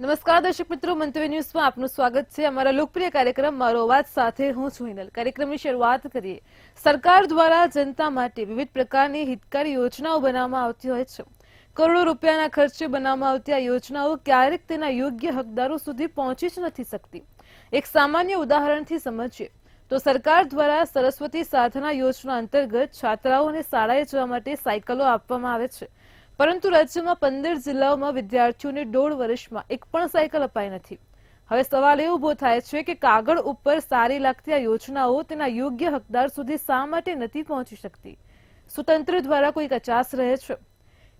નમસ્કાર દર્શક મિત્રો, મંતવ્ય ન્યૂઝમાં આપનું સ્વાગત છે। અમારા લોકપ્રિય કાર્યક્રમ મારો અવાજ સાથે હું છું હિનલ। કાર્યક્રમની શરૂઆત કરીએ। સરકાર દ્વારા જનતા માટે વિવિધ પ્રકારની હિતકારી યોજનાઓ બનાવવામાં આવતી હોય છે। કરોડો રૂપિયાના ખર્ચે બનાવવામાં આવતી આ યોજનાઓ ક્યારેક તેના યોગ્ય હકદારો સુધી પહોંચી જ નથી શકતી। એક સામાન્ય ઉદાહરણથી સમજીએ તો સરકાર દ્વારા સરસ્વતી સાધના યોજના અંતર્ગત છાત્રાઓને શાળાએ જવા માટે સાયકલો આપવામાં આવે છે, પરંતુ રાજ્યમાં 15 જિલ્લાઓમાં વિદ્યાર્થીઓને 1.5 વર્ષમાં એક પણ સાયકલ અપાઈ નથી। હવે સવાલ એ ઊભો થાય છે કે કાગળ ઉપર સારી લાગતી આ યોજનાઓ તેના યોગ્ય હકદાર સુધી શા માટે નથી પહોંચી શકતી? શું તંત્ર દ્વારા કોઈ કચાશ રહે છે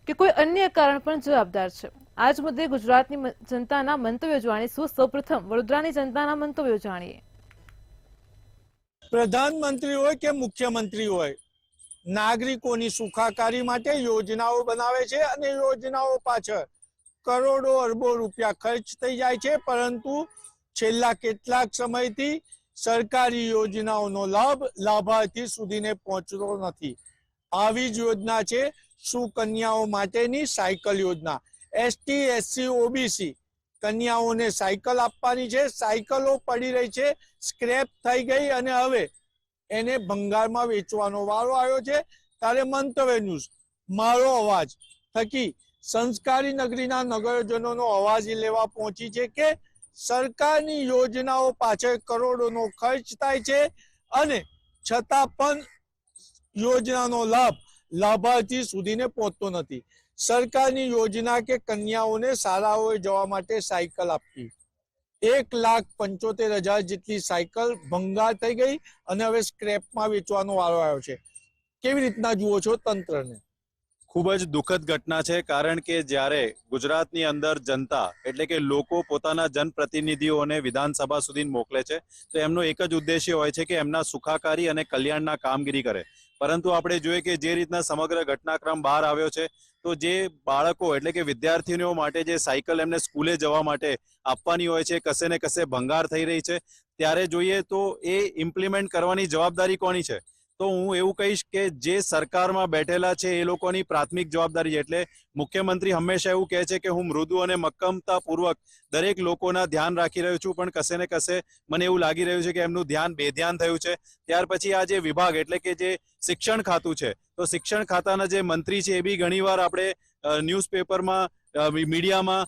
કે કોઈ અન્ય કારણ પણ જવાબદાર છે? આ જ મુદ્દે ગુજરાતની જનતાના મંતવ્યો જાણીશું। સૌપ્રથમ વડોદરાની જનતાના મંતવ્યો જાણીએ। પ્રધાનમંત્રી હોય કે મુખ્યમંત્રી હોય, નાગરિકોની સુખાકારી માટે યોજનાઓ બનાવે છે અને યોજનાઓ પાછળ કરોડો અરબો રૂપિયા ખર્ચ થઈ જાય છે, પરંતુ છેલ્લા કેટલાક સમયથી સરકારી યોજનાઓનો લાભ લાભાર્થી સુધીને પહોંચતો નથી। આવી જ યોજના છે સુકન્યાઓ માટેની સાયકલ યોજના। એસટી, એસસી, ઓબીસી કન્યાઓને સાયકલ આપવાની છે। સાયકલો પડી રહી છે, સ્ક્રેપ થઈ ગઈ અને હવે એને ભંગારમાં વેચવાનો વારો આવ્યો છે। ત્યારે મંતવ્ય ન્યૂઝ મારો અવાજ થકી સંસ્કારી નગરીના નગરજનોનો અવાજ લેવા પહોંચી છે કે સરકારની યોજનાઓ પાછળ કરોડોનો ખર્ચ થાય છે અને છતાં પણ યોજનાનો લાભ લાભાર્થી સુધીને પહોંચતો નથી। સરકારની યોજના કે કન્યાઓને શાળાઓએ જવા માટે સાયકલ આપવી, 1,75,000 જેટલી સાયકલ ભંગાર થઈ ગઈ અને હવે સ્ક્રેપમાં વેચવાનો વારો આવ્યો છે। કેવી રીતના જુઓ છો તંત્રને? ખૂબ જ દુઃખદ ઘટના છે, કારણ કે જ્યારે ગુજરાતની અંદર જનતા એટલે કે લોકો પોતાના જનપ્રતિનિધિઓને વિધાનસભા સુધી મોકલે છે તો એમનો એક જ ઉદ્દેશ્ય હોય છે કે એમના સુખાકારી અને કલ્યાણના કામગીરી કરે, પરંતુ આપણે જોઈએ કે જે રીતના સમગ્ર ઘટનાક્રમ બહાર આવ્યો છે તો જે બાળકો એટલે કે વિદ્યાર્થીઓ માટે જે સાયકલ એમને સ્કૂલે જવા માટે આપવાની હોય છે કશે ને કશે ભંગાર થઈ રહી છે, ત્યારે જોઈએ તો એ ઇમ્પ્લિમેન્ટ કરવાની જવાબદારી કોની છે? તો હું એવું કહીશ કે જે સરકારમાં બેઠેલા છે એ લોકોની પ્રાથમિક જવાબદારી છે। એટલે મુખ્યમંત્રી હંમેશા એવું કહે છે કે હું મૃદુ અને મક્કમતાપૂર્વક દરેક લોકોના ધ્યાન રાખી રહ્યો છું, પણ કશે ને કશે મને એવું લાગી રહ્યું છે કે એમનું ધ્યાન બેધ્યાન થયું છે। ત્યાર પછી આ જે વિભાગ એટલે કે જે શિક્ષણ ખાતું છે, તો શિક્ષણ ખાતાના જે મંત્રી છે એ બી ઘણીવાર આપણે ન્યૂઝપેપરમાં, મીડિયામાં,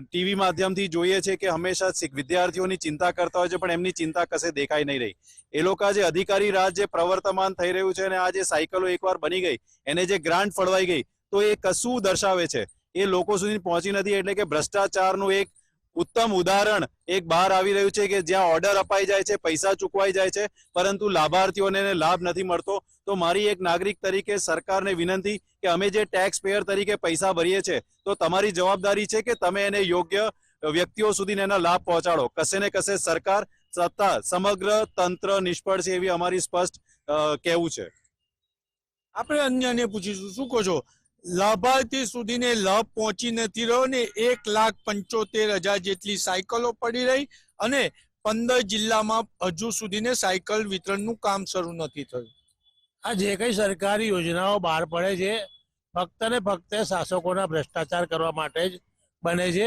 ટીવી માધ્યમથી જોઈએ છે કે હંમેશા વિદ્યાર્થીઓની ચિંતા કરતા હોય છે, પણ એમની ચિંતા કશે દેખાઈ નહીં રહી। એ લોકો જે અધિકારી રાજ જે પ્રવર્તમાન થઈ રહ્યું છે અને આ જે સાયકલો એકવાર બની ગઈ એને જે ગ્રાન્ટ ફળવાઈ ગઈ તો એ કશું દર્શાવે છે? એ લોકો સુધી પહોંચી નથી। એટલે કે ભ્રષ્ટાચારનું એક ઉત્તમ ઉદાહરણ એક બહાર આવી રહ્યું છે કે જ્યાં ઓર્ડર અપાઈ જાય છે, પૈસા ચૂકવાઈ જાય છે, પરંતુ લાભાર્થીઓને લાભ નથી મળતો। તો મારી એક નાગરિક તરીકે સરકારને વિનંતી કે અમે જે ટેક્સ પેયર તરીકે પૈસા ભરીએ છીએ તો તમારી જવાબદારી છે કે તમે એને યોગ્ય વ્યક્તિઓ સુધી એના લાભ પહોંચાડો। કશે ને કશે સરકાર, સત્તા, સમગ્ર તંત્ર નિષ્ફળ છે એવી અમારી સ્પષ્ટ કહેવું છે। આપણે અન્યને પૂછીશું, શું કહો છો? લાભાર્થી સુધીને લાભ પહોંચી નથી રહ્યો ને 1,75,000 જેટલી સાયકલો પડી રહી અને 15 જિલ્લામાં હજુ સુધીને સાયકલ વિતરણનું કામ શરૂ નથી થયું। આ જે કઈ સરકારી યોજનાઓ બહાર પડે છે ફક્ત ને ફક્ત શાસકોના ભ્રષ્ટાચાર કરવા માટે જ બને છે।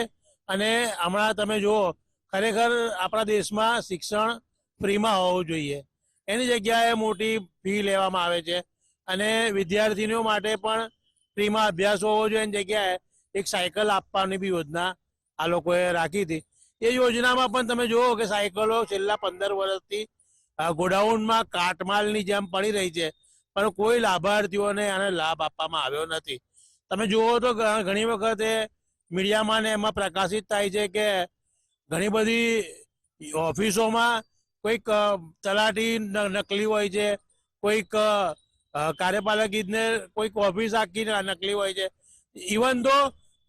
અને હમણાં તમે જુઓ, ખરેખર આપણા દેશમાં શિક્ષણ ફ્રીમાં હોવું જોઈએ, એની જગ્યાએ મોટી ફી લેવામાં આવે છે અને વિદ્યાર્થીઓ માટે પણ ફ્રીમાં અભ્યાસ હોવો જોઈએ એની જગ્યાએ એક સાયકલ આપવાની બી યોજના આ લોકોએ રાખી હતી। એ યોજનામાં પણ તમે જુઓ કે સાયકલો છેલ્લા 15 વર્ષથી ગોડાઉનમાં કાટમાલની જેમ પડી રહી છે, પણ કોઈ લાભાર્થીઓને આને લાભ આપવામાં આવ્યો નથી। તમે જુઓ તો ઘણી વખતે મીડિયામાં ને એમાં પ્રકાશિત થાય છે કે ઘણી બધી ઓફિસોમાં કોઈક તલાટી નકલી હોય છે, કોઈક કાર્યપાલક ઇજનેર, કોઈક ઓફિસ આખી નકલી હોય છે। ઇવન તો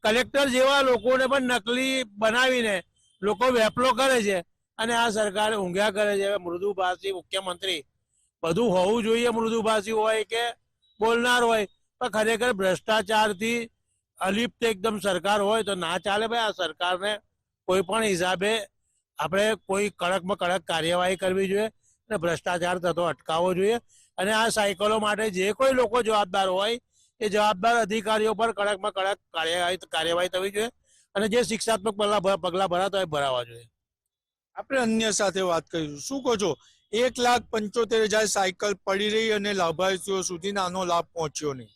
કલેક્ટર જેવા લોકોને પણ નકલી બનાવીને લોકો વેપલો કરે છે અને આ સરકાર ઊંઘ્યા કરે છે। મૃદુભાષી મુખ્યમંત્રી, બધું હોવું જોઈએ, મૃદુભાષી હોય કે બોલનાર હોય, પણ ખરેખર ભ્રષ્ટાચારથી અલિપ્ત એકદમ સરકાર હોય તો ના ચાલે ભાઈ। આ સરકારને કોઈ પણ હિસાબે આપણે કોઈ કડકમાં કડક કાર્યવાહી કરવી જોઈએ અને ભ્રષ્ટાચાર થતો અટકાવવો જોઈએ। અને આ સાયકલો માટે જે કોઈ લોકો જવાબદાર હોય એ જવાબદાર અધિકારીઓ પર કડકમાં કડક કાર્યવાહી થવી જોઈએ અને જે શિક્ષાત્મક પગલા ભરાતા હોય ભરાવા જોઈએ. આપણે અન્ય સાથે વાત કરીશું. શું કહો છો? 1,75,000 સાયકલ પડી રહી અને લાભાર્થીઓ સુધી આનો લાભ પહોંચ્યો નહીં.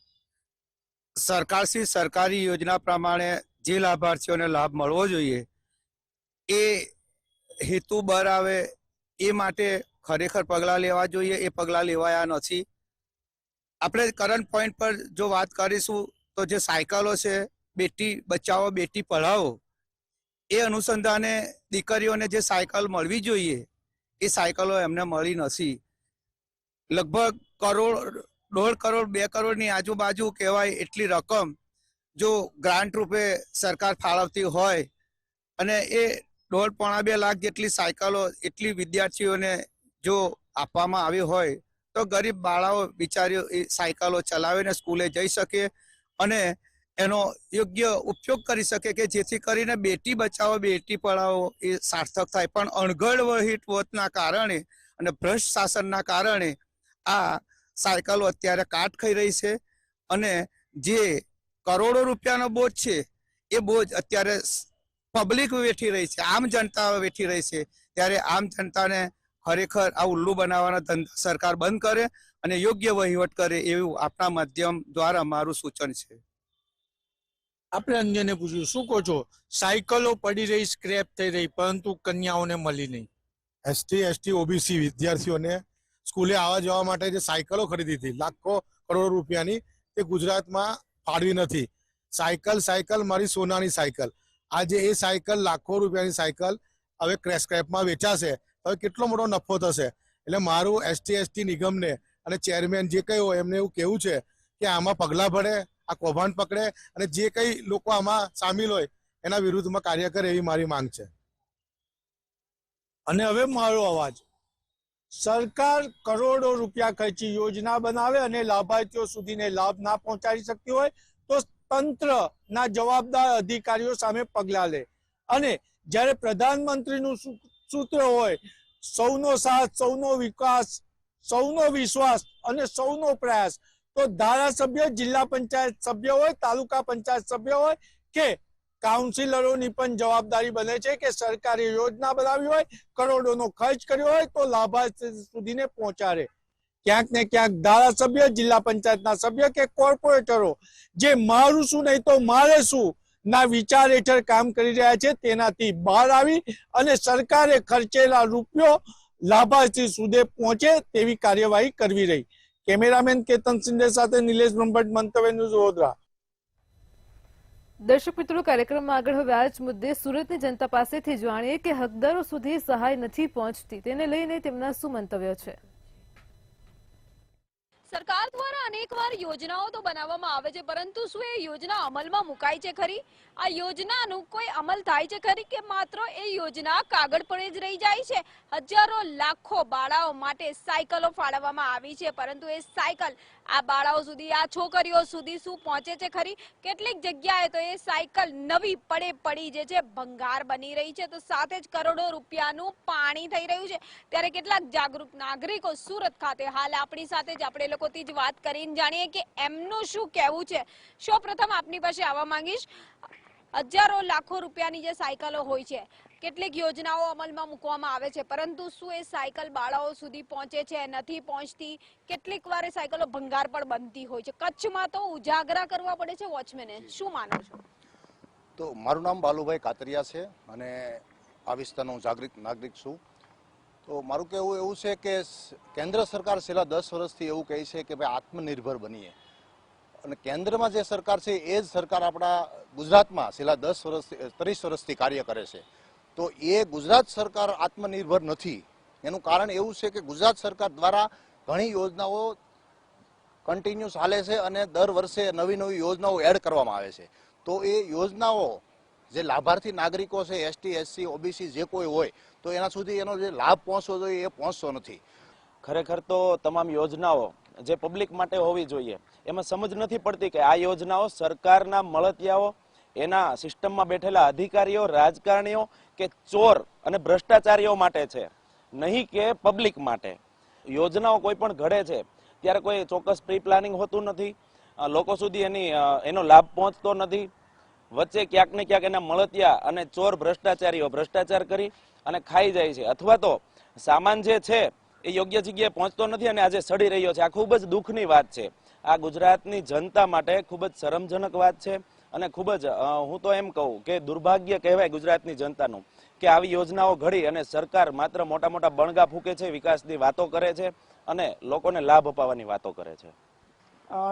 સરકારશ્રી સરકારી યોજના પ્રમાણે જે લાભાર્થીઓને લાભ મળવો જોઈએ એ હેતુ બર આવે એ માટે ખરેખર પગલાં લેવા જોઈએ. એ પગલાં લેવાયા નથી. આપણે કરંટ પોઈન્ટ પર જો વાત કરીશું તો જે સાયકલો છે, બેટી બચાવો બેટી પઢાઓ, એ અનુસંધાને દીકરીઓને જે સાયકલ મળવી જોઈએ એ સાયકલો એમને મળી નથી. લગભગ કરોડ, 1.5 કરોડ 2 કરોડની આજુબાજુ કહેવાય એટલી રકમ જો ગ્રાન્ટ રૂપે સરકાર ફાળવતી હોય અને એ 1.5-2 લાખ જેટલી સાયકલો એટલી વિદ્યાર્થીઓને જો આપવામાં આવી હોય તો ગરીબ બાળાઓ બિચારીઓ એ સાયકલો ચલાવીને સ્કૂલે જઈ શકે અને એનો યોગ્ય ઉપયોગ કરી શકે કે જેથી કરીને બેટી બચાવો બેટી પઢાઓ એ સાર્થક થાય. પણ અણઘડ વહીવટના કારણે અને ભ્રષ્ટ શાસનના કારણે આ સાયકલો અત્યારે કાટ ખાઈ રહી છે અને જે કરોડો રૂપિયાનો બોજ છે એ બોજ અત્યારે પબ્લિક વેઠી રહી છે, આમ જનતા વેઠી રહી છે. ત્યારે આમ જનતાને ખરેખર આ ઉલ્લુ બનાવવાના ધંધા સરકાર બંધ કરે અને યોગ્ય વહીવટ કરે એવું આપણા માધ્યમ દ્વારા મારું સૂચન છે. આપણે અન્યને પૂછ્યું. શું કહો છો? સાયકલો પડી રહી, સ્ક્રેપ થઈ રહી, પરંતુ કન્યાઓને મળી નહીં. એસટી, એસટી, ઓબીસી વિદ્યાર્થીઓને સ્કૂલે આવવા જવા માટે જે સાયકલો ખરીદી હતી લાખો કરોડો રૂપિયાની, તે ગુજરાતમાં ફાળવી નથી. સાયકલ મારી સોનાની સાયકલ. આજે એ સાયકલ લાખો રૂપિયાની સાયકલ હવે સ્ક્રેપમાં વેચાશે. હવે કેટલો મોટો નફો થશે. એટલે મારું એસટી નિગમને અને ચેરમેન જે કંઈ હોય એમને એવું કહેવું છે કે આમાં પગલાં ભરે, આ કૌભાંડ પકડે અને જે કંઈ લોકો આમાં સામેલ હોય એના વિરુદ્ધમાં કાર્ય કરે એવી મારી માંગ છે. અને હવે મારો અવાજ. સરકાર કરોડો રૂપિયા ખર્ચી યોજના બનાવે અને લાભાર્થીઓ સુધીને લાભ ના પહોંચાડી શકતી હોય તો તંત્રના જવાબદાર અધિકારીઓ સામે પગલાં લે. અને જ્યારે પ્રધાનમંત્રીનું સૂત્ર હોય સૌનો સાથ, સૌનો વિકાસ, સૌનો વિશ્વાસ અને સૌનો પ્રયાસ, તો ધારાસભ્ય, જિલ્લા પંચાયત સભ્ય હોય, તાલુકા પંચાયત સભ્ય હોય કે કાઉન્સિલરોની પણ જવાબદારી બને છે કે સરકારે યોજના બનાવી હોય, કરોડોનો ખર્ચ કર્યો હોય તો લાભાર્થી સુધીને પહોંચાડે. ક્યાંક ને ક્યાંક ધારાસભ્ય, જિલ્લા પંચાયતના સભ્ય કે કોર્પોરેટરો જે મારું શું નહીં તો મારે શું ના વિચાર હેઠળ કામ કરી રહ્યા છે, તેનાથી બહાર આવી અને સરકારે ખર્ચેલા રૂપિયો લાભાર્થી સુધી પહોંચે તેવી કાર્યવાહી કરવી રહી. કેમેરામેન કેતન સિંધે સાથે નિલેશ બ્રહ્મભટ્ટ, મંતવ્ય ન્યૂઝ, વડોદરા. દર્શક મિત્રો, કાર્યક્રમમાં આગળ હવે આ જ મુદ્દે સુરતની જનતા પાસેથી જાણીએ કે હકદારો સુધી સહાય નથી પહોંચતી, તેને લઈને તેમના શું મંતવ્ય છે. સરકાર દ્વારા અનેકવાર યોજનાઓ તો બનાવવામાં આવે છે, પરંતુ શું એ યોજના અમલમાં મુકાય છે ખરી? આ યોજનાનું કોઈ અમલ થાય છે ખરી કે માત્ર એ યોજના કાગળ પર જ રહી જાય છે? હજારો લાખો બાળાઓ માટે સાયકલો ફાળવવામાં આવી છે, પરંતુ એ સાયકલ આ બાળાઓ સુધી, આ છોકરીઓ સુધી શું પહોંચે છે ખરી? કેટલીક જગ્યાએ તો એ સાયકલ નવી પડે પડી જે છે ભંગાર બની રહી છે, તો સાથે જ કરોડો રૂપિયાનું પાણી થઈ રહ્યું છે. ત્યારે કેટલાક જાગૃત નાગરિકો સુરત ખાતે હાલ આપણી સાથે જ આપણે લોકોથી જ વાત કરીને જાણીએ કે એમનું શું કહેવું છે. સૌપ્રથમ આપની પાસે આવવા માંગીશ. હજારો લાખો રૂપિયાની જે સાયકલો હોય છે, કેટલીક યોજનાઓ અમલમાં મૂકવામાં આવે છે, પરંતુ શું એ સાયકલ બાળાઓ સુધી પહોંચે છે? નથી પહોંચતી. કેટલીક વાર એ સાયકલો ભંગાર પણ બનતી હોય છે. કચ્છમાં તો ઉજાગરા કરવા પડે છે વોચમેને. શું માનો છો? તો મારું નામ બાલુભાઈ કાતરિયા છે અને આ વિસ્તારનો જાગૃત નાગરિક છું. તો મારું કહેવું એવું છે કે કેન્દ્ર સરકાર છેલ્લા 10 વર્ષથી એવું કહે છે કે ભાઈ આત્મનિર્ભર બનીએ, અને કેન્દ્રમાં જે સરકાર છે એ જ સરકાર આપણા ગુજરાતમાં છેલ્લા 30 વર્ષથી કાર્ય કરે છે. તો એ ગુજરાત સરકાર આત્મનિર્ભર નથી. એનું કારણ એવું છે કે ગુજરાત સરકાર દ્વારા ઘણી યોજનાઓ કન્ટિન્યુઅસ ચાલે છે અને દર વર્ષે નવી નવી યોજનાઓ એડ કરવામાં આવે છે. તો એ યોજનાઓ જે લાભાર્થી નાગરિકો છે, એસટી, એસસી, ઓબીસી જે કોઈ હોય, તો એના સુધી એનો જે લાભ પહોંચવો જોઈએ એ પહોંચતો નથી. ખરેખર તો તમામ યોજનાઓ જે પબ્લિક માટે હોવી જોઈએ એમાં સમજ નથી પડતી કે આ યોજનાઓ સરકારના મળતિયાઓ, એના સિસ્ટમમાં બેઠેલા અધિકારીઓ, રાજકારણીઓ કે ચોર અને ભ્રષ્ટાચારીઓ માટે છે, નહીં કે પબ્લિક માટે. યોજનાઓ કોઈ પણ ઘડે છે ત્યારે કોઈ ચોક્કસ પ્રી પ્લાનિંગ હોતું નથી, લોકો સુધી એનો લાભ પહોંચતો નથી. વચ્ચે ક્યાંક ને ક્યાંક એના મળતિયા અને ચોર ભ્રષ્ટાચારીઓ ભ્રષ્ટાચાર કરી અને ખાઈ જાય છે, અથવા તો સામાન જે છે એ યોગ્ય જગ્યાએ પહોંચતો નથી અને આજે સડી રહ્યો છે. આ ખૂબ જ દુઃખની વાત છે. આ ગુજરાતની જનતા માટે ખૂબ જ શરમજનક વાત છે અને ખૂબ જ હું તો એમ કહું કે દુર્ભાગ્ય કહેવાય ગુજરાતની જનતાનું કે આવી યોજનાઓ ઘડી અને સરકાર માત્ર મોટા મોટા બણગા ફૂંકે છે, વિકાસની વાતો કરે છે અને લોકોને લાભ અપાવવાની વાતો કરે છે.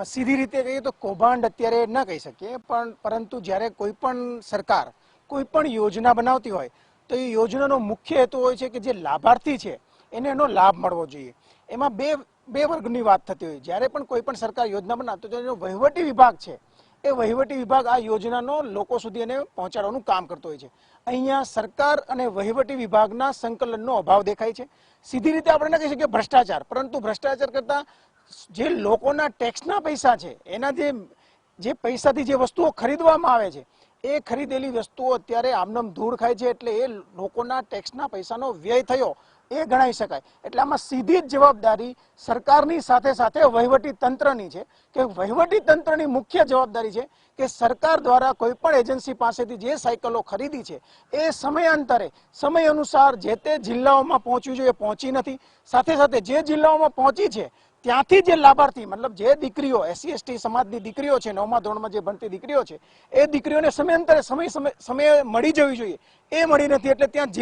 સીધી રીતે કહીએ તો કૌભાંડ અત્યારે ન કહી શકીએ, પણ પરંતુ જ્યારે કોઈ પણ સરકાર કોઈ પણ યોજના બનાવતી હોય તો એ યોજનાનો મુખ્ય હેતુ હોય છે કે જે લાભાર્થી છે એને એનો લાભ મળવો જોઈએ. એમાં બે વર્ગની વાત થતી હોય. જ્યારે પણ કોઈ પણ સરકાર યોજના બનાવતી તો એનો વહીવટી વિભાગ છે એ વહીવટી વિભાગ આ યોજનાનો લોકો સુધી એને પહોંચાડવાનું કામ કરતો હોય છે. અહીંયા સરકાર અને વહીવટી વિભાગના સંકલનનો અભાવ દેખાય છે. સીધી રીતે આપણે ન કહી શકીએ ભ્રષ્ટાચાર, પરંતુ ભ્રષ્ટાચાર કરતા જે લોકોના ટેક્સના પૈસા છે એના જે પૈસાથી જે વસ્તુઓ ખરીદવામાં આવે છે એ ખરીદેલી વસ્તુઓ અત્યારે આમનામ ધૂળ ખાય છે, એટલે એ લોકોના ટેક્સના પૈસાનો વ્યય થયો એ ગણાઈ શકાય. એટલે આમાં સીધી જ જવાબદારી સરકારની સાથે સાથે વહીવટી તંત્રની છે કે વહીવટી તંત્રની મુખ્ય જવાબદારી છે કે સરકાર દ્વારા કોઈ પણ એજન્સી પાસેથી જે સાયકલો ખરીદી છે એ સમયાંતરે સમય અનુસાર જે તે જિલ્લાઓમાં પહોંચવી જોઈએ પહોંચી નથી. સાથે સાથે જે જિલ્લાઓમાં પહોંચી છે ત્યાંથી જે લાભાર્થી મતલબ જે દીકરીઓ SC/ST સમાજની દીકરીઓ છે, 9મા ધોરણમાં જે ભણતી દીકરીઓ છે એ દીકરીઓને સમયાંતરે સમય મળી જવી જોઈએ એ મળી નથી. એટલે ત્યાં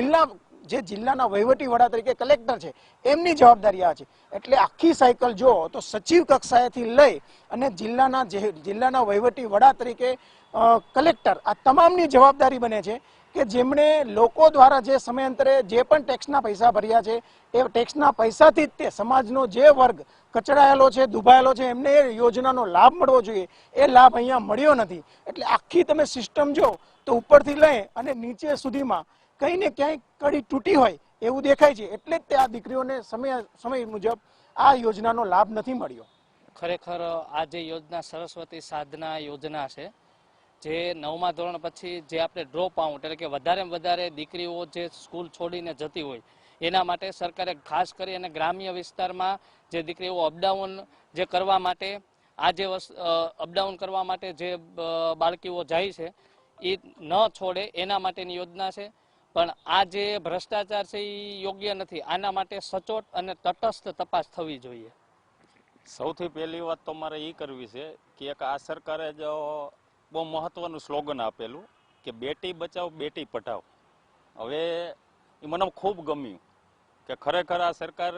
જિલ્લાના વહીવટી વડા તરીકે કલેક્ટર છે એમની જવાબદારી આ છે. એટલે આખી સાયકલ જો તો સચિવ કક્ષાએથી લઈ અને જિલ્લાના વહીવટી વડા તરીકે કલેક્ટર આ તમામની જવાબદારી બને છે કે જેમણે લોકો દ્વારા જે સમયાંતરે જે પણ ટેક્સના પૈસા ભર્યા છે એ ટેક્સના પૈસાથી જ તે સમાજનો જે વર્ગ કચડાયેલો છે, દુભાયેલો છે, એમને એ યોજનાનો લાભ મળવો જોઈએ એ લાભ અહીંયા મળ્યો નથી. એટલે આખી તમે સિસ્ટમ જો તો ઉપરથી લઈ અને નીચે સુધીમાં કંઈ ને ક્યાંય કડી તૂટી હોય એવું દેખાય છે. એટલે જ તે આ દીકરીઓને સમય મુજબ આ યોજનાનો લાભ નથી મળ્યો. ખરેખર આ જે યોજના સરસ્વતી સાધના યોજના છે, જે 9મા ધોરણ પછી જે આપણે ડ્રોપ આઉટ એટલે કે વધારે દીકરીઓ જે સ્કૂલ છોડીને જતી હોય એના માટે સરકારે ખાસ કરી અને ગ્રામ્ય વિસ્તારમાં જે દીકરીઓ અપડાઉન જે કરવા માટે અપડાઉન કરવા માટે જે બાળકીઓ જાય છે એ ન છોડે એના માટેની યોજના છે. પણ આ જે ભ્રષ્ટાચાર છે એ યોગ્ય નથી. આના માટે સચોટ અને તટસ્થ તપાસ થવી જોઈએ. સૌથી પહેલી વાત તો મારે એ કરવી છે કે એક આ સરકારે જો બહુ મહત્વનું સ્લોગન આપેલું કે બેટી બચાવો બેટી પઢાઓ. હવે એ મને ખૂબ ગમ્યું કે ખરેખર આ સરકાર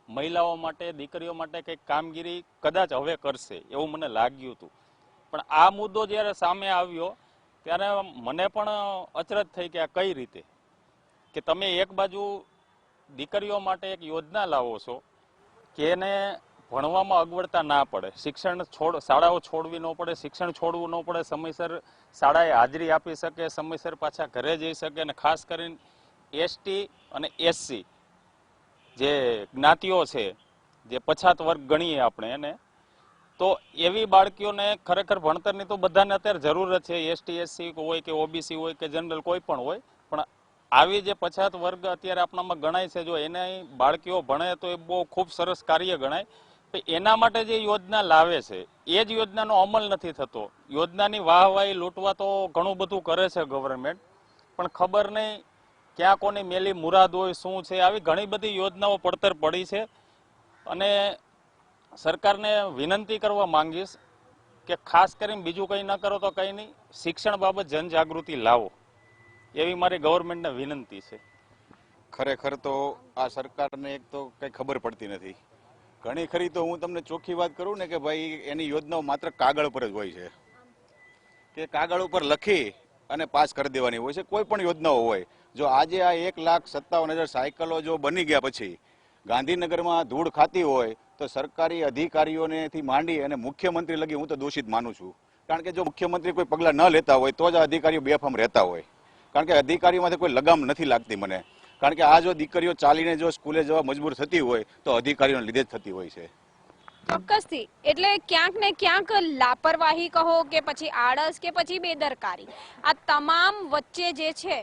મહિલાઓ માટે દીકરીઓ માટે કંઈક કામગીરી કદાચ હવે કરશે એવું મને લાગ્યું હતું. પણ આ મુદ્દો જ્યારે સામે આવ્યો ત્યારે મને પણ અચરજ થઈ કે આ કઈ રીતે કે તમે એક બાજુ દીકરીઓ માટે એક યોજના લાવો છો કે એને ભણવામાં અગવડતા ના પડે, શાળાઓ છોડવી ન પડે, શિક્ષણ છોડવું ન પડે, સમયસર શાળાએ હાજરી આપી શકે, સમયસર પાછા ઘરે જઈ શકે. અને ખાસ કરીને ST અને SC જે જ્ઞાતિઓ છે, જે પછાત વર્ગ ગણીએ આપણે એને, તો એવી બાળકીઓને ખરેખર ભણતરની તો બધાને અત્યારે જરૂરત છે. ST SC હોય કે OBC હોય કે જનરલ કોઈ પણ હોય, પણ આવી જે પછાત વર્ગ અત્યારે આપણામાં ગણાય છે, જો એને બાળકીઓ ભણે તો એ બહુ ખૂબ સરસ કાર્ય ગણાય. એના માટે જે યોજના લાવે છે એ જ યોજનાનો અમલ નથી થતો. યોજનાની વાહવાહી લૂંટવા તો ઘણું બધું કરે છે ગવર્મેન્ટ, પણ ખબર નહીં ક્યાં કોની મેલી મુરાદ હોય શું છે. આવી ઘણી બધી યોજનાઓ પડતર પડી છે અને સરકારને વિનંતી કરવા માંગીશ કે ખાસ કરીને બીજું કંઈ ન કરો તો કંઈ નહીં, શિક્ષણ બાબત જનજાગૃતિ લાવો એવી મારી ગવર્મેન્ટને વિનંતી છે. ખરેખર તો આ સરકારને એક તો કંઈ ખબર પડતી નથી. ઘણી ખરી તો હું તમને ચોખ્ખી વાત કરું ને કે ભાઈ એની યોજનાઓ માત્ર કાગળ પર જ હોય છે કે કાગળ ઉપર લખી અને પાસ કરી દેવાની હોય છે કોઈ પણ યોજનાઓ હોય. જો આજે આ 1,57,000 સાયકલો જો બની ગયા પછી ગાંધીનગરમાં ધૂળ ખાતી હોય તો સરકારી અધિકારીઓનેથી માંડી અને મુખ્યમંત્રી લગી હું તો દોષિત માનું છું. કારણ કે જો મુખ્યમંત્રી કોઈ પગલાં ન લેતા હોય તો જ આ અધિકારીઓ બેફામ રહેતા હોય. કારણ કે અધિકારીઓમાંથી કોઈ લગામ નથી લાગતી મને. કારણ કે આ જો દીકરીઓ ચાલીને જો સ્કૂલે જવા મજબૂર થતી હોય તો અધિકારીઓને લીધે જ થતી હોય છે. ચોક્કસથી. એટલે ક્યાંક ને ક્યાંક લાપરવાહી કહો કે પછી આળસ કે પછી બેદરકારી, આ તમામ વચ્ચે જે છે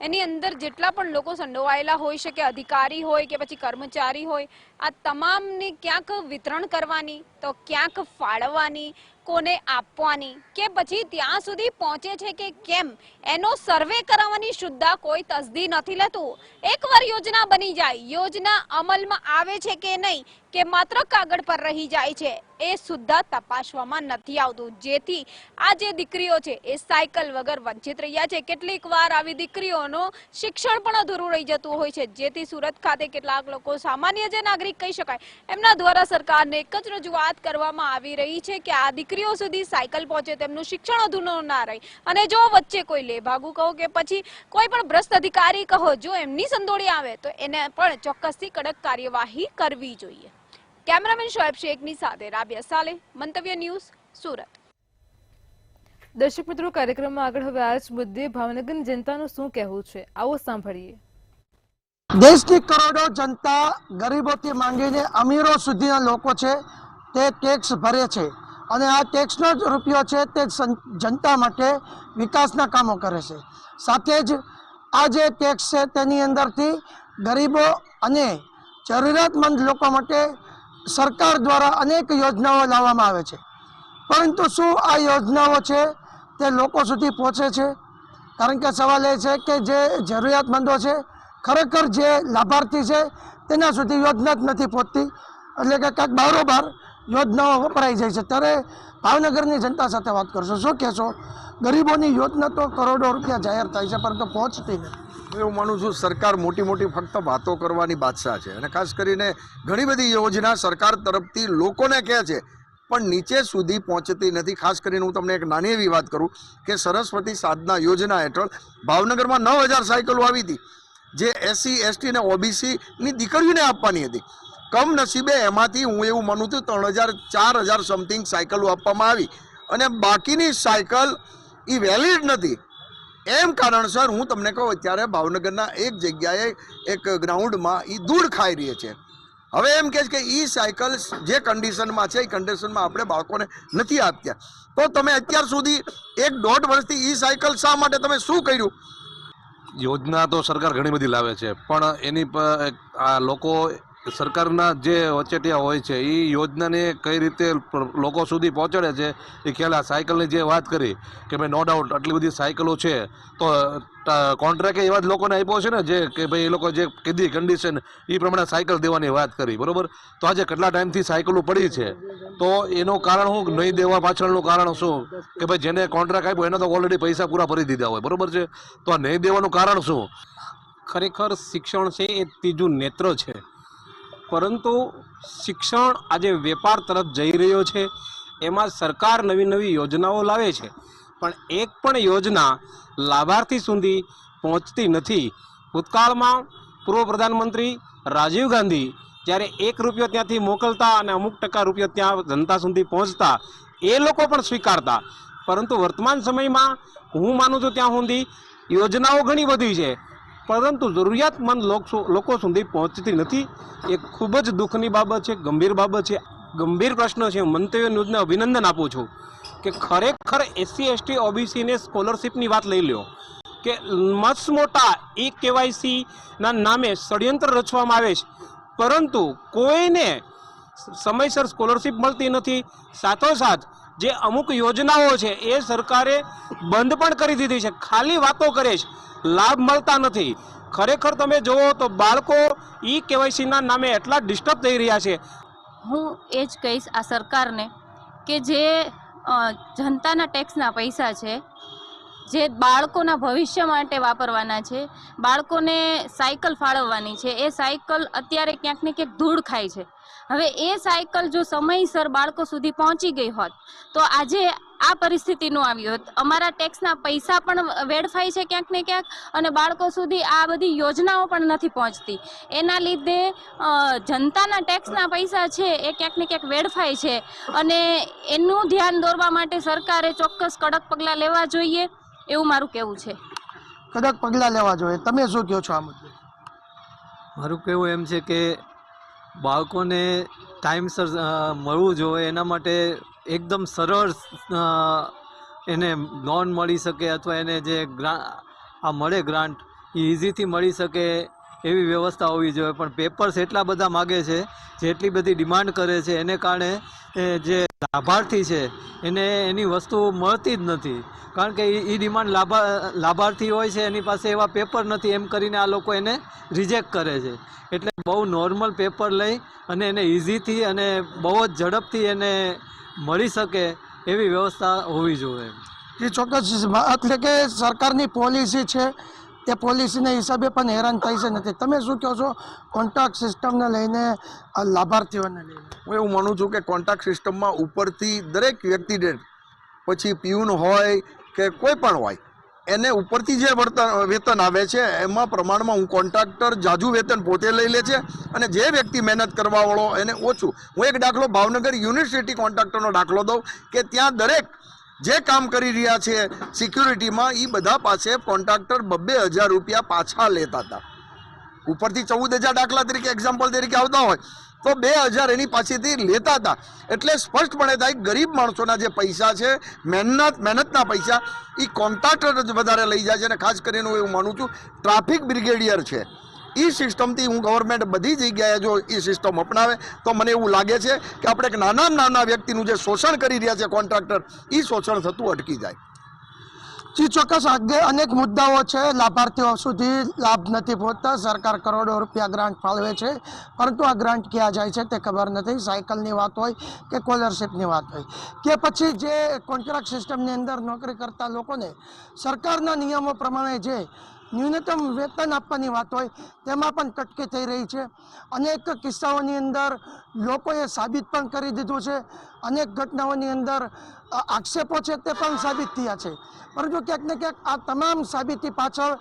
એની અંદર જેટલા પણ લોકો સંડોવાયેલા હોઈ શકે, અધિકારી હોય કે પછી કર્મચારી હોય, આ તમામને ક્યાંક વિતરણ કરવાની તો ક્યાંક ફાળવવાની, કોને આપવાની કે પછી ત્યાં સુધી પહોંચે છે કે કેમ એનો સર્વે કરાવવાની સુદ્ધા કોઈ તસદી નથી લેતું. એકવાર યોજના બની જાય, યોજના અમલમાં આવે છે કે નહીં કે માત્ર કાગળ પર રહી જાય છે એ સુદ્ધા તપાસવામાં નથી આવતું, જેથી આ જે દીકરીઓ છે એ સાયકલ વગર વંચિત રહ્યા છે. કેટલીક વાર આવી દીકરીઓનું શિક્ષણ પણ અધૂરું રહી જતું હોય છે, જેથી સુરત ખાતે કેટલાક લોકો, સામાન્ય જે નાગરિક કહી શકાય, એમના દ્વારા સરકારને એક જ રજૂઆત કરવામાં આવી રહી છે કે આ દીકરીઓ સુધી સાયકલ પહોંચે, તેમનું શિક્ષણ અધૂરું ના રહે. અને જો વચ્ચે કોઈ લેભાગુ કહો કે પછી કોઈ પણ ભ્રષ્ટ અધિકારી કહો, જો એમની સંડોળી આવે તો એને પણ ચોક્કસથી કડક કાર્યવાહી કરવી જોઈએ. કેમેરામેન શોએબ શેખની સાથે રાબિયા સાલેહ, મંતવ્ય ન્યૂઝ, સુરત. દર્શક મિત્રો, કાર્યક્રમમાં આગળ હવે આ જ મુદ્દે ભાવનગરની જનતાનું શું કહેવું છે, આવો સાંભળીએ. દેશની કરોડો જનતા, ગરીબોથી માંડીને અમીરો સુધીના લોકો છે તે ટેક્સ ભરે છે અને આ ટેક્સનો જ રૂપિયો છે તે જનતા માટે વિકાસના કામો કરે છે. સાથે જ આ જે ટેક્સ છે તેની અંદરથી ગરીબો અને જરૂરિયાતમંદ લોકો માટે સરકાર દ્વારા અનેક યોજનાઓ લાવવામાં આવે છે. પરંતુ શું આ યોજનાઓ છે તે લોકો સુધી પહોંચે છે? કારણ કે સવાલ એ છે કે જે જરૂરિયાતમંદો છે, ખરેખર જે લાભાર્થી છે તેના સુધી યોજના જ નથી પહોંચતી, એટલે કે ક્યાંક બારોબાર યોજનાઓ વપરાઈ જાય છે. ત્યારે ભાવનગરની જનતા સાથે વાત કરશો, શું કહેશો? ગરીબોની યોજના તો કરોડો રૂપિયા જાહેર થાય છે પરંતુ પહોંચતી નથી. હું એવું માનું છું સરકાર મોટી મોટી ફક્ત વાતો કરવાની બાદશાહ છે અને ખાસ કરીને ઘણી બધી યોજના સરકાર તરફથી લોકોને કહે છે પણ નીચે સુધી પહોંચતી નથી. ખાસ કરીને હું તમને એક નાની એવી વાત કરું કે સરસ્વતી સાધના યોજના હેઠળ ભાવનગરમાં 9000 સાયકલો આવી હતી જે SC ST અને OBCની દીકરીઓને આપવાની હતી. કમનસીબે એમાંથી હું એવું માનું છું 4000 સમથિંગ સાયકલો આપવામાં આવી અને બાકીની સાયકલ એ વેલિડ નથી. એમ કારણસર હું તમને કહું, અત્યારે ભાવનગરના એક જગ્યાએ એક ગ્રાઉન્ડમાં એ ધૂળ ખાઈ રહી છે. હવે એમ કહે છે કે એ સાયકલ જે કન્ડિશનમાં છે એ કન્ડિશનમાં આપણે બાળકોને નથી આપ્યા. તો તમે અત્યાર સુધી 1.5 વર્ષથી એ સાયકલ શા માટે તમે શું કર્યું? યોજના તો સરકાર ઘણી બધી લાવે છે પણ એની પર આ લોકો સરકારના જે વચેટિયા હોય છે એ યોજનાને કઈ રીતે લોકો સુધી પહોંચાડે છે એ ખ્યાલ. આ સાયકલની જે વાત કરી કે ભાઈ નો ડાઉટ આટલી બધી સાયકલો છે તો કોન્ટ્રાક્ટ એવા જ લોકોને આપ્યો છે ને જે કે ભાઈ એ લોકો જે કીધી કન્ડિશન એ પ્રમાણે સાયકલ દેવાની વાત કરી, બરોબર? તો આજે કેટલા ટાઈમથી સાયકલો પડી છે તો એનું કારણ શું? નહીં દેવા પાછળનું કારણ શું? કે ભાઈ જેને કોન્ટ્રાક્ટ આપ્યો એને તો ઓલરેડી પૈસા પૂરા ભરી દીધા હોય, બરોબર છે? તો આ નહીં દેવાનું કારણ શું? ખરેખર શિક્ષણ છે એ ત્રીજું નેત્ર છે, પરંતુ શિક્ષણ આજે વેપાર તરફ જઈ રહ્યો છે. એમાં સરકાર નવી નવી યોજનાઓ લાવે છે પણ એક પણ યોજના લાભાર્થી સુધી પહોંચતી નથી. ભૂતકાળમાં પૂર્વ પ્રધાનમંત્રી રાજીવ ગાંધી જ્યારે 1 રૂપિયો ત્યાંથી મોકલતા અને અમુક ટકા રૂપિયો ત્યાં જનતા સુધી પહોંચતા, એ લોકો પણ સ્વીકારતા. પરંતુ વર્તમાન સમયમાં હું માનું છું ત્યાં સુધી યોજનાઓ ઘણી બધી છે પરંતુ જરૂરિયાતમંદ લોકો સુધી પહોંચતી નથી. એ ખૂબ જ દુઃખની બાબત છે, ગંભીર બાબત છે, ગંભીર પ્રશ્ન છે. મંતવ્ય ન્યૂઝને અભિનંદન આપું છું કે ખરેખર SC ST OBCને સ્કોલરશિપની વાત લઈ લ્યો કે મસ્ત મોટા KYC ના નામે ષડયંત્ર રચવામાં આવે છે પરંતુ કોઈને સમયસર સ્કોલરશિપ મળતી નથી. સાથોસાથ જે અમુક યોજનાઓ છે એ સરકારે બંધ પણ કરી દીધી છે, ખાલી વાતો કરે છે, લાભ મળતા નથી. ખરેખર તમે જુઓ તો બાળકો KYC ના નામે એટલા ડિસ્ટર્બ થઈ રહ્યા છે. હું એ જ કહીશ આ સરકારને કે જે જનતાના ટેક્સના પૈસા છે જે બાળકોના ભવિષ્ય માટે વાપરવાના છે, બાળકોને સાયકલ ફાળવવાની છે, એ સાયકલ અત્યારે ક્યાંક ને ક્યાંક ધૂળ ખાય છે. હવે એ સાયકલ જો સમયસર બાળકો સુધી પહોંચી ગઈ હોત તો આજે આ પરિસ્થિતિનું આવ્યું હોત. અમારા ટેક્સના પૈસા પણ વેડફાય છે ક્યાંક ને ક્યાંક અને બાળકો સુધી આ બધી યોજનાઓ પણ નથી પહોંચતી. એના લીધે જનતાના ટેક્સના પૈસા છે એ ક્યાંક ને ક્યાંક વેડફાય છે અને એનું ધ્યાન દોરવા માટે સરકારે ચોક્કસ કડક પગલાં લેવા જોઈએ એવું મારું કહેવું છે. કડક પગલાં લેવા જોઈએ. તમે શું કહો છો આ મુદ્દે? મારું કહેવું એમ છે કે બાળકોને ટાઈમસર મળવું જોઈએ એના માટે એકદમ સરળ એને લોન મળી શકે અથવા એને જે આ મળે ગ્રાન્ટ એ ઇઝીથી મળી શકે એવી વ્યવસ્થા હોવી જોઈએ. પણ પેપર્સ એટલા બધા માગે છે, જેટલી બધી ડિમાન્ડ કરે છે, એને કારણે જે લાભાર્થી છે એને એની વસ્તુ મળતી જ નથી. કારણ કે એ ડિમાન્ડ લાભાર્થી હોય છે, એની પાસે એવા પેપર નથી, એમ કરીને આ લોકો એને રિજેક્ટ કરે છે. એટલે બહુ નોર્મલ પેપર લઈ અને એને ઇઝીથી અને બહુ જ ઝડપથી એને મળી શકે એવી વ્યવસ્થા હોવી જોઈએ. એ ચોક્કસ એટલે કે સરકારની પોલિસી છે તે પોલિસીના હિસાબે પણ હેરાન થઈ છે નથી. તમે શું કહો છો કોન્ટ્રાક્ટ સિસ્ટમને લઈને, લાભાર્થીઓને લઈને? હું એવું માનું છું કે કોન્ટ્રાક્ટ સિસ્ટમમાં ઉપરથી દરેક વ્યક્તિ દીઠ, પછી પ્યુન હોય કે કોઈ પણ હોય, એને ઉપરથી જે વેતન આવે છે એમાં પ્રમાણમાં હું કોન્ટ્રાક્ટર જાજુ વેતન પોતે લઈ લે છે અને જે વ્યક્તિ મહેનત કરવા વાળો એને ઓછું. હું એક દાખલો ભાવનગર યુનિવર્સિટી કોન્ટ્રાક્ટરનો દાખલો દઉં કે ત્યાં દરેક જે કામ કરી રહ્યા છે સિક્યુરિટીમાં, એ બધા પાસે કોન્ટ્રાક્ટર 2,000 રૂપિયા પાછા લેતા હતા. ઉપરથી 14,000 દાખલા તરીકે એક્ઝામ્પલ તરીકે આવતા હોય તો 2,000 એની પાસેથી લેતા હતા. એટલે સ્પષ્ટપણે થાય ગરીબ માણસોના જે પૈસા છે, મહેનતના પૈસા, એ કોન્ટ્રાક્ટર જ વધારે લઈ જાય છે. અને ખાસ કરીને હું એવું માનું છું ટ્રાફિક બ્રિગેડિયર છે, એ સિસ્ટમથી હું ગવર્મેન્ટ બધી જગ્યાએ જો એ સિસ્ટમ અપનાવે તો મને એવું લાગે છે કે આપણે એક નાના વ્યક્તિનું જે શોષણ કરી રહ્યા છે કોન્ટ્રાક્ટર, એ શોષણ થતું અટકી જાય. જી ચોક્કસ. અનેક મુદ્દાઓ છે, લાભાર્થીઓ સુધી લાભ નથી પહોંચતા. સરકાર કરોડો રૂપિયા ગ્રાન્ટ ફાળવે છે, પરંતુ આ ગ્રાન્ટ ક્યાં જાય છે તે ખબર નથી. સાયકલની વાત હોય કે સ્કોલરશીપની વાત હોય કે પછી જે કોન્ટ્રાક્ટ સિસ્ટમની અંદર નોકરી કરતા લોકોને સરકારના નિયમો પ્રમાણે જે ન્યૂનતમ વેતન આપવાની વાત હોય તેમાં પણ કટકી થઈ રહી છે. અનેક કિસ્સાઓની અંદર લોકોએ સાબિત પણ કરી દીધું છે. અનેક ઘટનાઓની અંદર આક્ષેપો છે તે પણ સાબિત થયા છે. પરંતુ ક્યાંક ને ક્યાંક આ તમામ સાબિતી પાછળ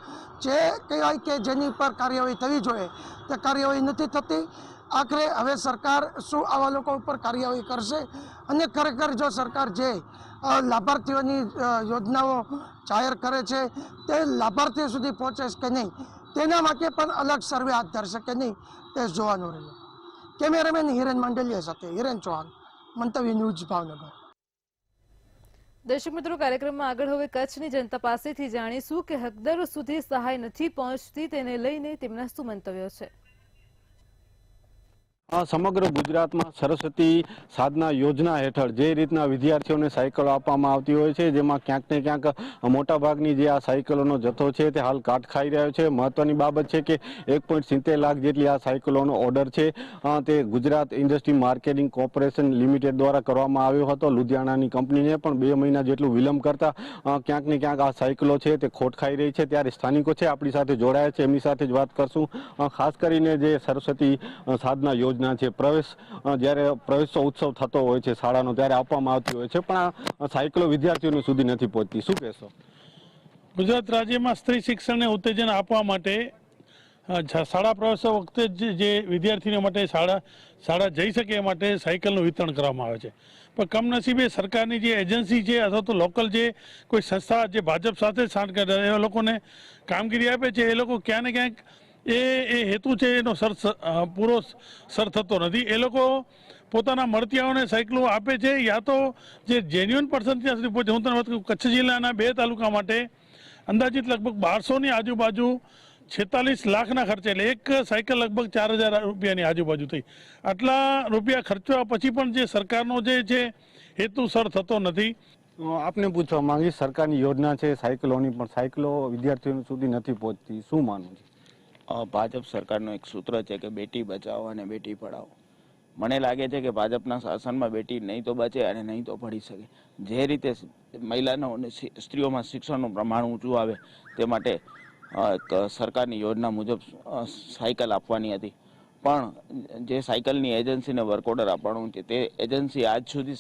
જે કહેવાય કે જેની ઉપર કાર્યવાહી થવી જોઈએ તે કાર્યવાહી નથી થતી. આખરે હવે સરકાર શું આવા લોકો ઉપર કાર્યવાહી કરશે? અને ખરેખર જો સરકાર જે લાભાર્થીઓની યોજનાઓ જાહેર કરે છે તે લાભાર્થીઓ સુધી પહોંચે કે નહીં, તેના માટે પણ અલગ સર્વે હાથ ધરશે કે નહીં, તે જોવાનું રહ્યું. કેમેરામેન હિરેન માંડલિયા સાથે હિરેન ચૌહાણ, મંતવ્ય ન્યૂઝ, ભાવનગર. દર્શક મિત્રો, કાર્યક્રમમાં આગળ હવે કચ્છની જનતા પાસેથી જાણીશું કે હકદારો સુધી સહાય નથી પહોંચતી, તેને લઈને તેમના શું મંતવ્યો છે. સમગ્ર ગુજરાતમાં સરસ્વતી સાધના યોજના હેઠળ જે રીતના વિદ્યાર્થીઓને સાયકલો આપવામાં આવતી હોય છે, જેમાં ક્યાંક ને ક્યાંક મોટાભાગની જે આ સાયકલોનો જથ્થો છે તે હાલ કાટ ખાઈ રહ્યો છે. મહત્વની બાબત છે કે 1.70 લાખ જેટલી આ સાયકલોનો ઓર્ડર છે તે Gujarat industry marketing corporation limited દ્વારા કરવામાં આવ્યો હતો. લુધિયાણાની કંપનીને પણ 2 મહિના જેટલું વિલંબ કરતા ક્યાંક ને ક્યાંક આ સાયકલો છે તે ખોટ ખાઈ રહી છે. ત્યારે સ્થાનિકો છે આપણી સાથે જોડાયા છે, એમની સાથે જ વાત કરશું. ખાસ કરીને જે સરસ્વતી સાધના યોજના છે, જ્યારે પ્રવેશોત્સવ થતો હોય છે શાળાનો ત્યારે આપવામાં આવતી હોય છે, પણ આ સાયકલો વિદ્યાર્થીઓ સુધી નથી પહોંચતી. શું કહેશો? ગુજરાત રાજ્યમાં સ્ત્રી શિક્ષણને ઉત્તેજન આપવા માટે શાળા પ્રવેશો વખતે જે વિદ્યાર્થીઓ માટે શાળા જઈ શકે એ માટે સાયકલનું વિતરણ કરવામાં આવે છે. પણ કમનસીબે સરકારની જે એજન્સી છે અથવા તો લોકલ જે કોઈ સંસ્થા જે ભાજપ સાથે સાંઠ એ લોકોને કામગીરી આપે છે, એ લોકો ક્યાં ને ક્યાંક એ હેતુ છે એનો પૂરો સર થતો નથી. એ લોકો પોતાના મળતિયાઓને સાયકલો આપે છે, યા તો જે જેન્યુઅન પર્સન ત્યાં સુધી પહોંચે. હું તમને વાત કરું, કચ્છ જિલ્લાના 2 તાલુકા માટે અંદાજિત લગભગ 1200ની આજુબાજુ 46 લાખના ખર્ચે, એટલે એક સાયકલ લગભગ 4,000 રૂપિયાની આજુબાજુ થઈ. આટલા રૂપિયા ખર્ચવા પછી પણ જે સરકારનો જે છે હેતુ સર થતો નથી. આપને પૂછવા માંગીશ, સરકારની યોજના છે સાયકલોની, પણ સાયકલો વિદ્યાર્થીઓ સુધી નથી પહોંચતી, શું માનવું છે? ભાજપ સરકારનું એક સૂત્ર છે કે બેટી બચાવો અને બેટી પઢાઓ. મને લાગે છે કે ભાજપના શાસનમાં બેટી નહીં તો બચે અને નહીં તો ભણી શકે. જે રીતે મહિલાનો અને સ્ત્રીઓમાં શિક્ષણનું પ્રમાણ ઊંચું આવે તે માટે સરકારની યોજના મુજબ સાયકલ આપવાની હતી, પણ જે સાયકલની એજન્સીને વર્ક ઓર્ડર આપવાનું છે તે એજન્સી આજ સુધી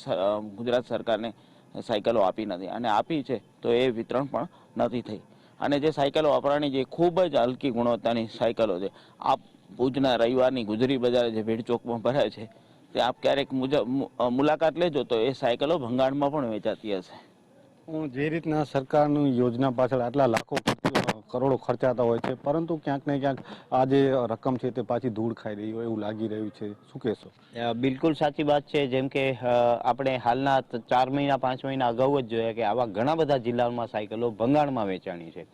ગુજરાત સરકારને સાયકલો આપી નથી, અને આપી છે તો એ વિતરણ પણ નથી થઈ. અને જે સાયકલો વાપરવાની જે ખૂબ જ હલકી ગુણવત્તાની સાયકલો છે, આપ ભુજના રવિવારની ગુજરી બજાર જે ભીડ ચોકમાં ભરાય છે તે આપ ક્યારેક મુલાકાત લેજો તો એ સાયકલો ભંગાણમાં પણ વેચાતી હશે. જે રીતના સરકારની યોજના પાછળ આટલા લાખો કરોડો ખર્ચાતા હોય છે, પરંતુ ક્યાંક ને ક્યાંક આ જે રકમ છે તે પાછી ધૂળ ખાઈ રહી હોય એવું લાગી રહ્યું છે, શું કહેશો? બિલકુલ સાચી વાત છે. જેમ કે આપણે હાલના 4 મહિના 5 મહિના અગાઉ જ જોયા કે આવા ઘણા બધા જિલ્લાઓમાં સાયકલો ભંગાણમાં વેચાણી છે.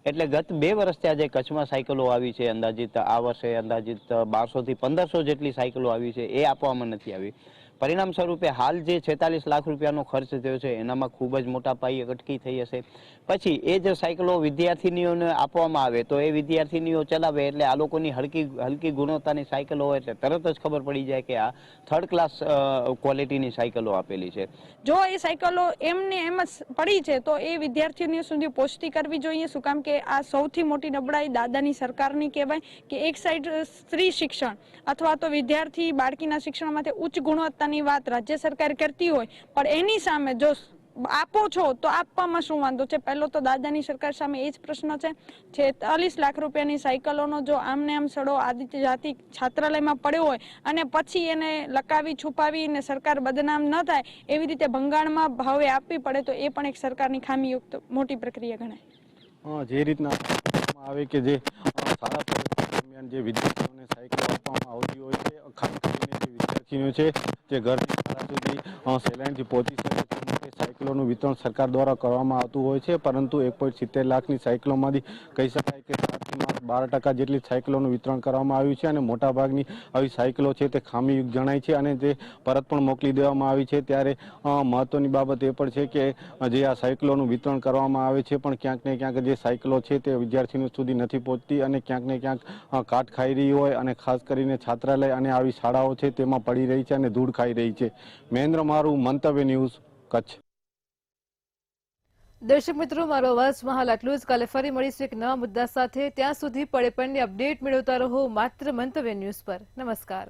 એટલે ગત 2 વર્ષથી આજે કચ્છમાં સાયકલો આવી છે, અંદાજિત આ વર્ષે અંદાજિત 1200 થી 1500 જેટલી સાયકલો આવી છે, એ આપવામાં નથી આવી. પરિણામ સ્વરૂપે હાલ જે 46 લાખ રૂપિયાનો ખર્ચ થયો છે એનામાં ખૂબ જ મોટા પાયે અટકી થઈ હશે. પછી એ જે સાયકલો વિદ્યાર્થીનીઓને આપવામાં આવે તો એ વિદ્યાર્થીનીઓ ચલાવે એટલે આ લોકોની હલકી ગુણવત્તાની સાયકલો હોય એટલે તરત જ ખબર પડી જાય કે આ 3rd ક્લાસ ક્વોલિટીની સાયકલો આપેલી છે. જો એ સાયકલો એમને એમ જ પડી છે તો એ વિદ્યાર્થીઓ સુધી પહોંચતી કરવી જોઈએ. શું કામ કે આ સૌથી મોટી નબળાઈ દાદાની સરકારની કહેવાય કે એક સાઈડ સ્ત્રી શિક્ષણ અથવા તો વિદ્યાર્થી બાળકીના શિક્ષણ માટે ઉચ્ચ ગુણવત્તાની વાત રાજ્ય સરકાર કરતી હોય, પણ એની સામે જો આપો છો તો આપવામાં શું વાંધો છે? પહેલો તો દાદાની સરકાર સામે એ જ પ્રશ્ન છે. 46 લાખ રૂપિયાની સાયકલોનો જો આમને આમ સડો આદિત્ય જાતિ છાત્રાલયમાં પડ્યો હોય અને પછી એને લકાવી છુપાવી અને સરકાર બદનામ ન થાય એવી રીતે ભંગાણમાં ભાવે આપવી પડે તો એ પણ એક સરકારની ખામીયુક્ત મોટી પ્રક્રિયા ગણાય. જે રીતના આવે કે જે શાળા દરમિયાન જે વિદ્યાર્થીઓને સાયકલ આપવામાં આવતી હોય છે, ખાસ કરીને જે વિદ્યાર્થીઓ છે જે ઘરથી શાળા સુધી સહેલાઈથી પહોંચી શકે તે માટે સાયકલોનું વિતરણ સરકાર દ્વારા કરવામાં આવતું હોય છે. પરંતુ 1.70 લાખની સાયકલોમાંથી કહી શકાય કે 12% જેટલી સાયકલોનું વિતરણ કરવામાં આવ્યું છે અને મોટાભાગની આવી સાયકલો છે તે ખામીયુક્ત જણાય છે અને તે પરત પણ મોકલી દેવામાં આવી છે. ત્યારે મહત્વની બાબત એ પણ છે કે જે આ સાયકલોનું વિતરણ કરવામાં આવે છે પણ ક્યાંક ને ક્યાંક જે સાયકલો છે તે વિદ્યાર્થીઓ સુધી નથી પહોંચતી અને ક્યાંક ને ક્યાંક કાટ ખાઈ રહી હોય અને ખાસ કરીને છાત્રાલય અને આવી શાળાઓ છે તેમાં પડી રહી છે અને ધૂળ ખાઈ રહી છે. મહેન્દ્ર મારું, મંતવ્ય ન્યૂઝ, કચ્છ. દર્શક મિત્રો, મારો અવાજમાં હાલ આટલું જ. કાલે ફરી મળીશું એક નવા મુદ્દા સાથે. ત્યાં સુધી પડે પડની અપડેટ મેળવતા રહો માત્ર મંતવ્ય ન્યૂઝ પર. નમસ્કાર.